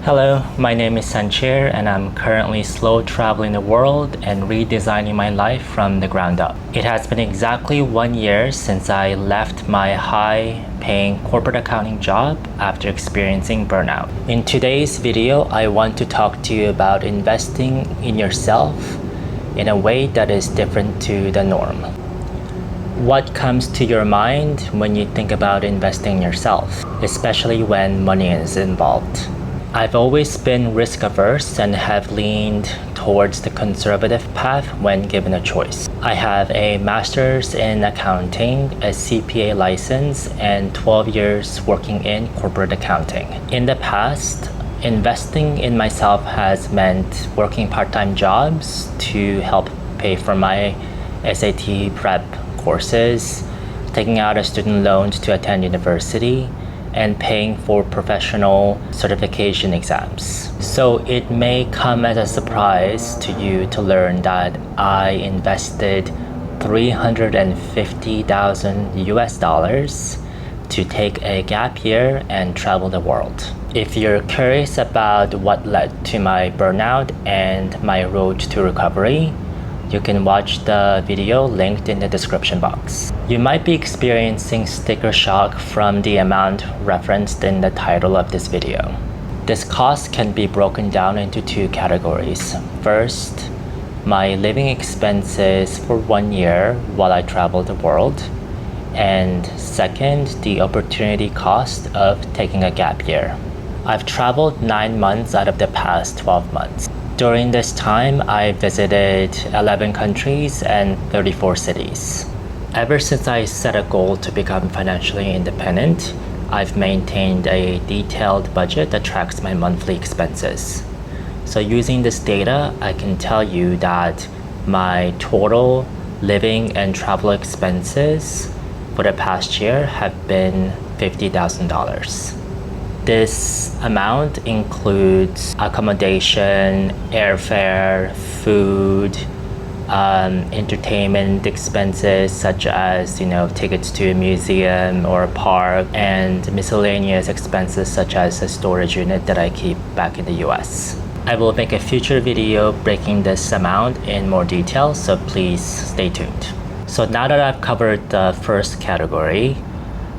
Hello, my name is Sanchir and I'm currently slow traveling the world and redesigning my life from the ground up. It has been exactly 1 year since I left my high-paying corporate accounting job after experiencing burnout. In today's video, I want to talk to you about investing in yourself in a way that is different to the norm. What comes to your mind when you think about investing in yourself, especially when money is involved? I've always been risk averse and have leaned towards the conservative path when given a choice. I have a master's in accounting, a CPA license, and 12 years working in corporate accounting. In the past, investing in myself has meant working part-time jobs to help pay for my SAT prep courses, taking out a student loan to attend university, and paying for professional certification exams. So it may come as a surprise to you to learn that I invested $350,000 US to take a gap year and travel the world. If you're curious about what led to my burnout and my road to recovery, you can watch the video linked in the description box. You might be experiencing sticker shock from the amount referenced in the title of this video. This cost can be broken down into two categories. First, my living expenses for 1 year while I traveled the world. And second, the opportunity cost of taking a gap year. I've traveled 9 months out of the past 12 months. During this time, I visited 11 countries and 34 cities. Ever since I set a goal to become financially independent, I've maintained a detailed budget that tracks my monthly expenses. So using this data, I can tell you that my total living and travel expenses for the past year have been $50,000. This amount includes accommodation, airfare, food, entertainment expenses such as tickets to a museum or a park, and miscellaneous expenses such as a storage unit that I keep back in the US. I will make a future video breaking this amount in more detail, so please stay tuned. So now that I've covered the first category,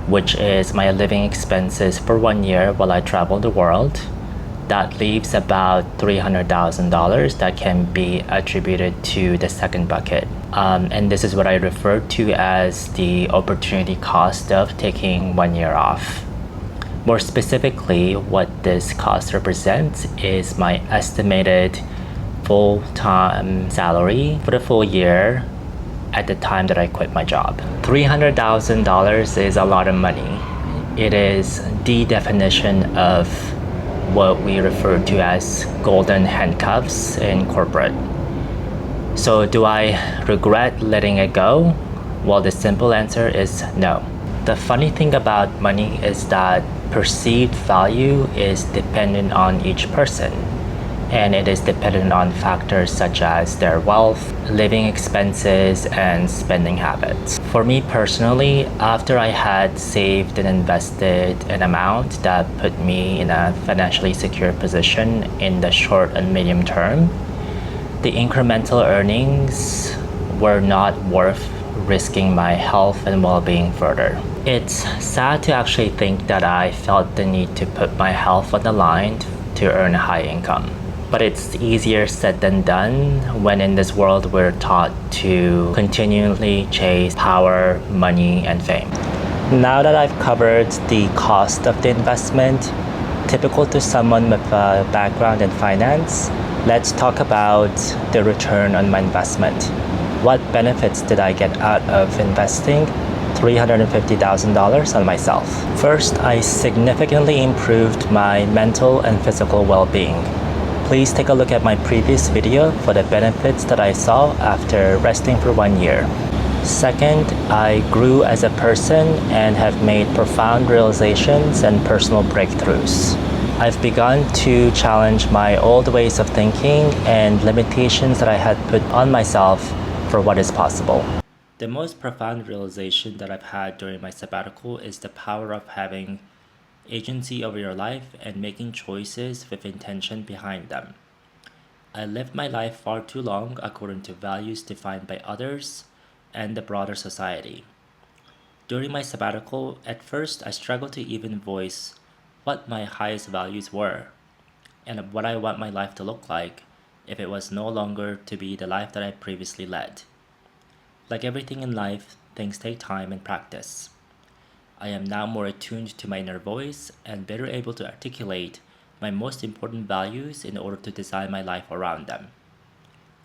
which is my living expenses for 1 year while I traveled the world, that leaves about $300,000 that can be attributed to the second bucket. And this is what I refer to as the opportunity cost of taking 1 year off. More specifically, what this cost represents is my estimated full-time salary for the full year at the time that I quit my job. $300,000 is a lot of money. It is the definition of what we refer to as golden handcuffs in corporate. So do I regret letting it go? Well, the simple answer is no. The funny thing about money is that perceived value is dependent on each person, and it is dependent on factors such as their wealth, living expenses, and spending habits. For me personally, after I had saved and invested an amount that put me in a financially secure position in the short and medium term, the incremental earnings were not worth risking my health and well-being further. It's sad to actually think that I felt the need to put my health on the line to earn a high income. But it's easier said than done when in this world we're taught to continually chase power, money, and fame. Now that I've covered the cost of the investment, typical to someone with a background in finance, let's talk about the return on my investment. What benefits did I get out of investing $350,000 on myself? First, I significantly improved my mental and physical well-being. Please take a look at my previous video for the benefits that I saw after resting for 1 year. Second, I grew as a person and have made profound realizations and personal breakthroughs. I've begun to challenge my old ways of thinking and limitations that I had put on myself for what is possible. The most profound realization that I've had during my sabbatical is the power of having agency over your life and making choices with intention behind them. I lived my life far too long according to values defined by others and the broader society. During my sabbatical, at first I struggled to even voice what my highest values were and what I want my life to look like if it was no longer to be the life that I previously led. Like everything in life, things take time and practice. I am now more attuned to my inner voice and better able to articulate my most important values in order to design my life around them.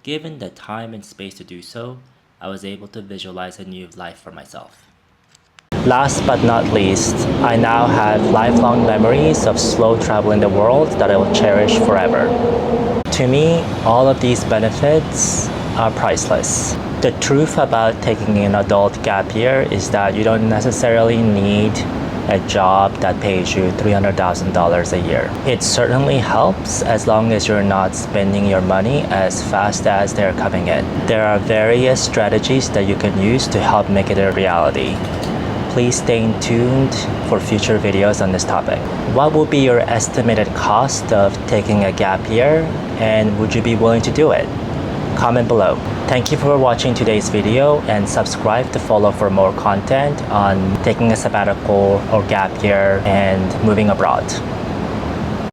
Given the time and space to do so, I was able to visualize a new life for myself. Last but not least, I now have lifelong memories of slow travel in the world that I will cherish forever. To me, all of these benefits are priceless. The truth about taking an adult gap year is that you don't necessarily need a job that pays you $300,000 a year. It certainly helps as long as you're not spending your money as fast as they're coming in. There are various strategies that you can use to help make it a reality. Please stay tuned for future videos on this topic. What would be your estimated cost of taking a gap year, and would you be willing to do it? Comment below. Thank you for watching today's video, and subscribe to follow for more content on taking a sabbatical or gap year and moving abroad.